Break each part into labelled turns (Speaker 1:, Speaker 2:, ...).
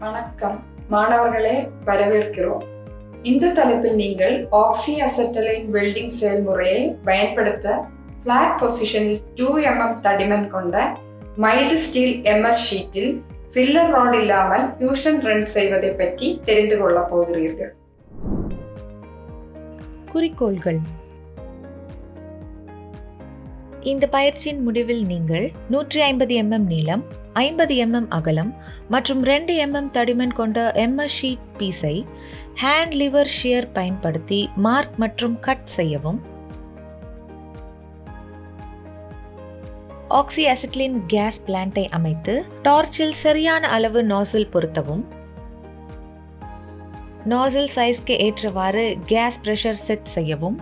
Speaker 1: வணக்கம் மாணவர்களே, வரவேற்கிறோம். இந்த தலைப்பில் நீங்கள் ஆக்சி-அசெட்டலைன் வெல்டிங் செயல்முறையை பயன்படுத்த ஃபிளாட் பொசிஷனில் 2 mm தடிமன் கொண்ட மைல்டு ஸ்டீல் எம்எர் ஷீட்டில் ஃபில்லர் ராட் இல்லாமல் ஃபியூஷன் ரன் செய்வதை பற்றி தெரிந்து கொள்ளப் போகிறீர்கள்.
Speaker 2: குறிக்கோள்கள். இந்த பயிற்சியின் முடிவில் நீங்கள் 150 mm நீளம், 50 mm அகலம் மற்றும் 2 mm தடிமன் கொண்ட எம்எஸ் ஷீட் பீஸை ஹேண்ட் லிவர் ஷியர் பயன்படுத்தி மார்க் மற்றும் கட் செய்யவும், ஆக்சி-அசிட்டிலின் கேஸ் பிளான்ட்டை அமைத்து டார்ச்சில் சரியான அளவு நாசில் பொருத்தவும், நாசில் சைஸ்க்கு ஏற்றவாறு கேஸ் பிரஷர் செட் செய்யவும்,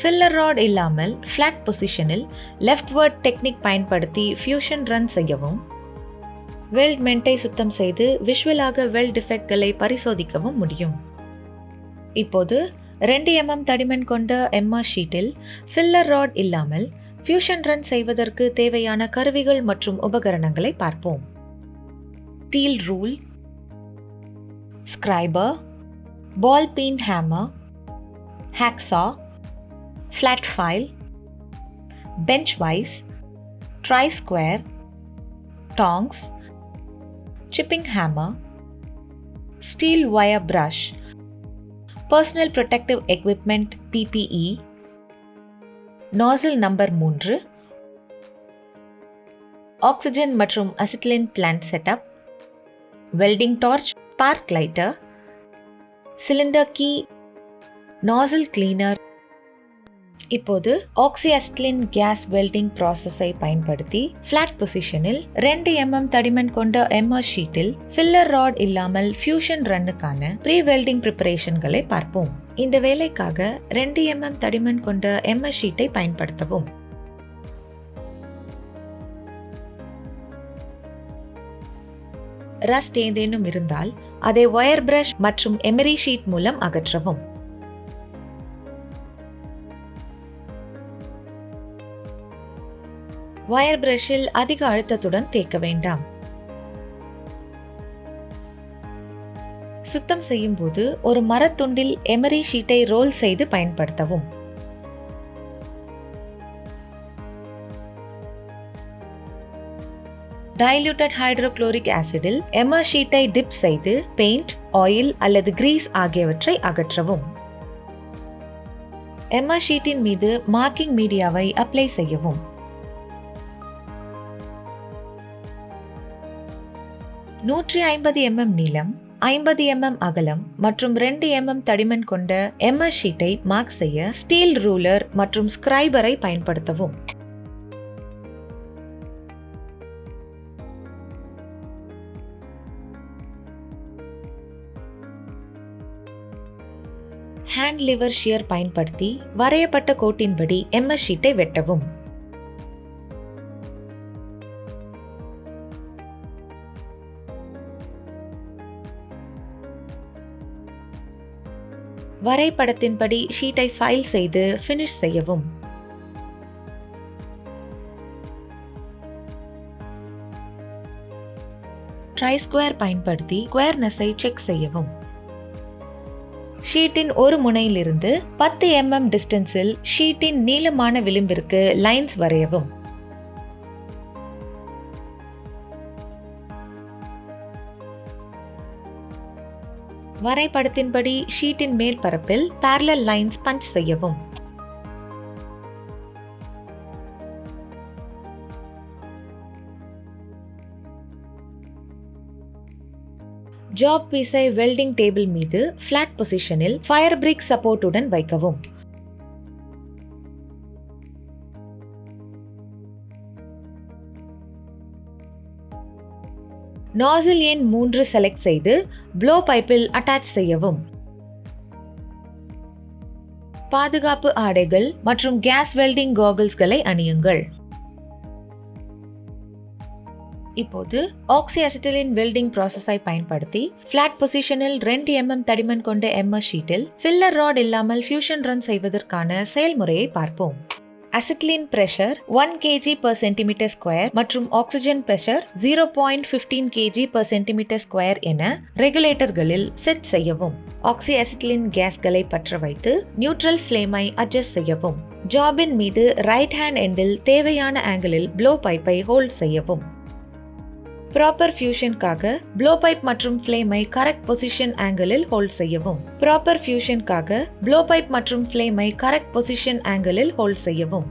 Speaker 2: ஃபில்லர் ராட் இல்லாமல் ஃபிளாட் பொசிஷனில் லெஃப்ட்வர்ட் டெக்னிக் பயன்படுத்தி ஃபியூஷன் ரன் செய்யவும், வெல்ட் மென்ட்டை சுத்தம் செய்து விஷுவலாக வெல்ட் டிஃபெக்ட்களை பரிசோதிக்கவும் முடியும். இப்போது 2 mm தடிமன் கொண்ட எம்ஆர் ஷீட்டில் ஃபில்லர் ராட் இல்லாமல் ஃபியூஷன் ரன் செய்வதற்கு தேவையான கருவிகள் மற்றும் உபகரணங்களை பார்ப்போம். Steel rule, scriber, ball peen hammer, hacksaw, flat file, bench vise, tri-square, tongs, chipping hammer, steel wire brush, personal protective equipment PPE, nozzle number 3, oxygen மற்றும் acetylene plant setup, welding torch, spark lighter, cylinder key, nozzle cleaner. இப்போது ஆக்சி-அசிட்டிலின் gas welding ப்ராசஸை பயன்படுத்தி flat பொசிஷனில் 2 mm தடிமன் கொண்ட MR ஷீட்டில் filler rod இல்லாமல் fusion ரன்னுக்கான pre welding ப்ரிப்பரேஷன்களை பார்ப்போம். இந்த வேலைக்காக 2 mm தடிமன் கொண்ட எம்ஆர் ஷீட்டை பயன்படுத்தவும். ரஸ்ட் ஏதேனும் இருந்தால் அதை ஒயர் பிரஷ் மற்றும் எமரி ஷீட் மூலம் அகற்றவும். வயர் பிரஷில் அதிக அழுத்தத்துடன் தேய்க்க வேண்டாம். சுத்தம் செய்யும் போது ஒரு மரத்துண்டில் எமரி ஷீட்டை ரோல் செய்து பயன்படுத்தவும். டைல்யூட்டட் ஹைட்ரோகுளோரிக் ஆசிடில் எமர் ஷீட்டை டிப் செய்து பெயிண்ட், ஆயில் அல்லது கிரீஸ் ஆகியவற்றை அகற்றவும். எமர் ஷீட்டின் மீது மார்க்கிங் மீடியாவை அப்ளை செய்யவும். 150 mm நீளம், 50 mm அகலம் மற்றும் 2 mm தடிமன் கொண்ட எம்எஸ் ஷீட்டை மார்க் செய்ய ஸ்டீல் ரூலர் மற்றும் ஸ்கிரைபரை பயன்படுத்தவும். ஹேண்ட் லிவர் ஷியர் பயன்படுத்தி வரையப்பட்ட கோட்டின்படி எம்எஸ் ஷீட்டை வெட்டவும். வரைபடத்தின்படி ஷீட்டை ஃபைல் செய்து ஃபினிஷ் செய்யவும். tri-square பயன்படுத்தி ஸ்கொயர்னஸை செக் செய்யவும். ஷீட்டின் ஒரு முனையிலிருந்து 10 mm டிஸ்டன்ஸில் ஷீட்டின் நீளமான விளிம்பிற்கு லைன்ஸ் வரையவும். வரைபடத்தின்படி ஷீட்டின் மேல் பரப்பில் parallel lines பஞ்ச் செய்யவும். ஜாப் பீஸை வெல்டிங் டேபிள் மீது ஃபிளாட் பொசிஷனில் ஃபயர் பிரிக் சப்போர்ட்டுடன் வைக்கவும். நாசில் எண் 3 செலக்ட் செய்து ப்ளோ பைப்பில் அட்டாச் செய்யவும். பாதுகாப்பு ஆடைகள் மற்றும் கேஸ் வெல்டிங் காகல்ஸ்களை அணியுங்கள். இப்போது ஆக்சி-அசிட்டிலின் வெல்டிங் ப்ராசஸை பயன்படுத்தி ஃபிளாட் பொசிஷனில் 2 mm தடிமன் கொண்ட எம்எஸ் ஷீட்டில் ஃபில்லர் ராட் இல்லாமல் ஃபியூஷன் ரன் செய்வதற்கான செயல்முறையை பார்ப்போம். அசிட்லீன் பிரஷர் 1 kg/cm² மற்றும் ஆக்சிஜன் பிரஷர் 0.15 kg/cm² என ரெகுலேட்டர்களில் செட் செய்யவும். ஆக்சி-அசிட்டிலின் கேஸ்களை பற்ற வைத்து நியூட்ரல் ஃப்ளேமை அட்ஜஸ்ட் செய்யவும். ஜாபின் மீது ரைட் ஹேண்ட் எண்டில் தேவையான ஆங்கிளில் ப்ளோ பைப்பை ஹோல்ட் செய்யவும். ப்ராப்பர் ஃபியூஷனுக்காக ப்ளோ பைப் மற்றும் ஃப்ளேமை கரெக்ட் பொசிஷன் ஆங்கிளில் ஹோல்ட் செய்யவும். ப்ராப்பர் ஃபியூஷனுக்காக ப்ளோ பைப் மற்றும் ஃப்ளேமை கரெக்ட் பொசிஷன் ஆங்கிளில் ஹோல்ட் செய்யவும்.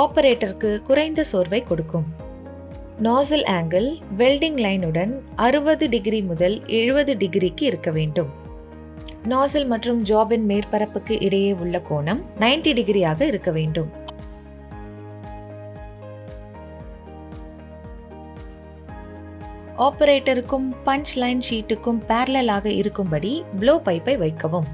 Speaker 2: ஆபரேட்டருக்கு குறைந்த சோர்வை கொடுக்கும். நாசில் ஆங்கிள் வெல்டிங் லைனுடன் 60 டிகிரி முதல் 70 டிகிரிக்கு இருக்க வேண்டும். நாசில் மற்றும் ஜாபின் மேற்பரப்புக்கு இடையே உள்ள கோணம் 90 டிகிரியாக இருக்க வேண்டும். ஆபரேட்டருக்கும் பஞ்ச் லைன் ஷீட்டுக்கும் பேரலாக இருக்கும்படி ப்ளோ பைப்பை வைக்கவும்.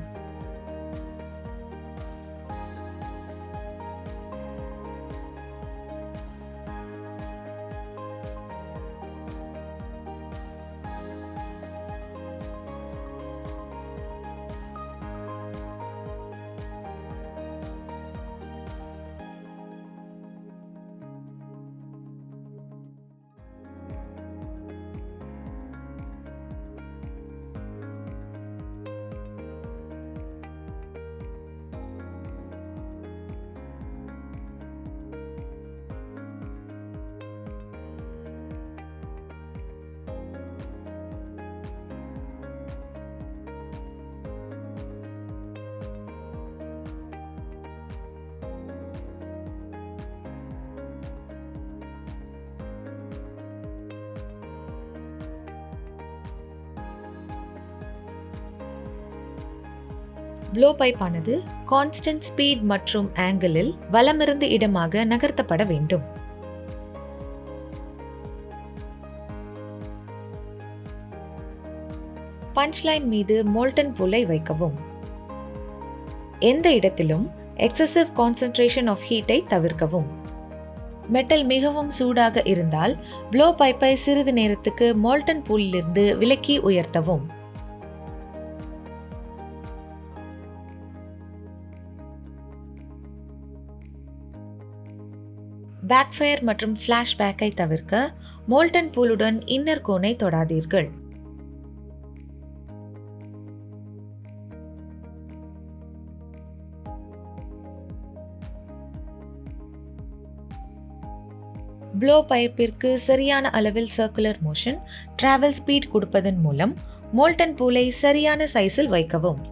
Speaker 2: ப்ளோ பைப் ஆனது கான்ஸ்டன்ட் ஸ்பீட் மற்றும் ஆங்கிளில் வலமிருந்து இடமாக நகர்த்தப்பட வேண்டும். பஞ்ச் லைன் மீது மோல்டன் பூலை வைக்கவும். எந்த இடத்திலும் எக்ஸசிவ் கான்சென்ட்ரேஷன் ஆஃப் ஹீட்டை தவிர்க்கவும். மெட்டல் மிகவும் சூடாக இருந்தால் ப்ளோ பைப்பை சிறிது நேரத்துக்கு மோல்டன் பூலிலிருந்து விலக்கி உயர்த்தவும். பேக்ஃபயர் மற்றும் ஃபிளாஷ்பேக்கை தவிர்க்க மோல்டன் பூலுடன் இன்னர் கோனை தொடாதீர்கள். ப்ளோ பைப்பிற்கு சரியான அளவில் சர்க்குலர் மோஷன், டிராவல் ஸ்பீட் கொடுப்பதன் மூலம் மோல்டன் பூலை சரியான சைஸில் வைக்கவும்.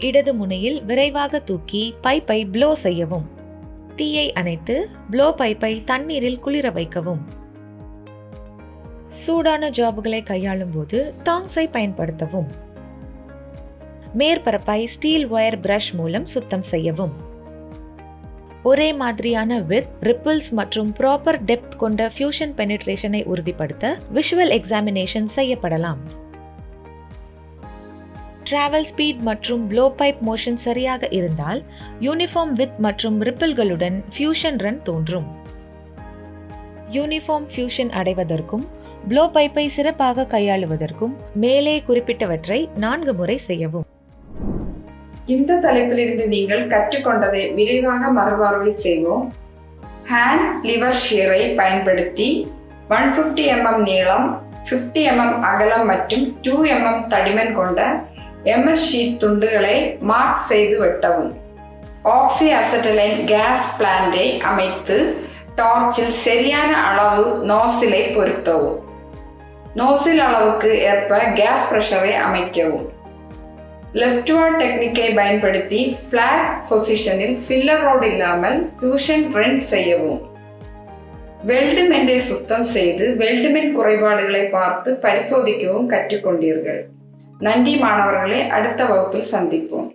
Speaker 2: இடது முனையில் விரைவாக தூக்கி பைப்பை ப்ளோ செய்யவும். தீயை அணைத்து ப்ளோ பைப்பை தண்ணீரில் குளிர வைக்கவும். சூடான ஜாபுகளை கையாளும் போது டாங்ஸை பயன்படுத்தவும். மேற்பரப்பை ஸ்டீல் ஒயர் பிரஷ் மூலம் சுத்தம் செய்யவும். ஒரே மாதிரியான வித், ரிப்பிள்ஸ் மற்றும் ப்ராப்பர் டெப்த் கொண்ட ஃபியூஷன் பெனிட்ரேஷனை உறுதிப்படுத்த விஷுவல் எக்ஸாமினேஷன் செய்யப்படலாம். டிராவல் ஸ்பீட் மற்றும் ப்ளோ பைப் மோஷன் சரியாக இருந்தால் யூனிஃபார்ம் வித் மற்றும் ரிப்பிள்களுடன் ஃபியூஷன் ரன் தோன்றும். யூனிஃபார்ம் ஃபியூஷன் அடைவதற்கும் ப்ளோ பைப்பை சிறப்பாக கையாளுவதற்கும் மேலே குறிப்பிட்டவற்றை 4 முறை செய்யவும்.
Speaker 1: இந்த தலைப்பிலிருந்து நீங்கள் கற்றுக்கொண்டதை விரைவாக மறுபார்வை செய்வோம். ஹேண்ட் லிவர் ஷியரை பயன்படுத்தி 150 mm நீளம், 50 mm அகலம் மற்றும் 2 mm தடிமன் கொண்ட MS ஷீட் துண்டுகளை மார்க் செய்து வெட்டவும். ஆக்சி-அசெட்டிலைன் கேஸ் பிளான்டை அமைத்து டார்ச்சில் சரியான அளவு நோசிலை பொருத்தவும். நோசில் அளவுக்கு ஏற்ப கேஸ் பிரஷரை அமைக்கவும். லெஃப்ட்வார்ட் டெக்னிக்கை பயன்படுத்தி ஃபிளாட் பொசிஷனில் ஃபில்லர் ரோடு இல்லாமல் ஃபியூஷன் ரன் செய்யவும். வெல்டுமெண்டை சுத்தம் செய்து வெல்டுமெண்ட் குறைபாடுகளை பார்த்து பரிசோதிக்கவும் கற்றுக்கொண்டீர்கள். நன்றி மாணவர்களே, அடுத்த வகுப்பில் சந்திப்போம்.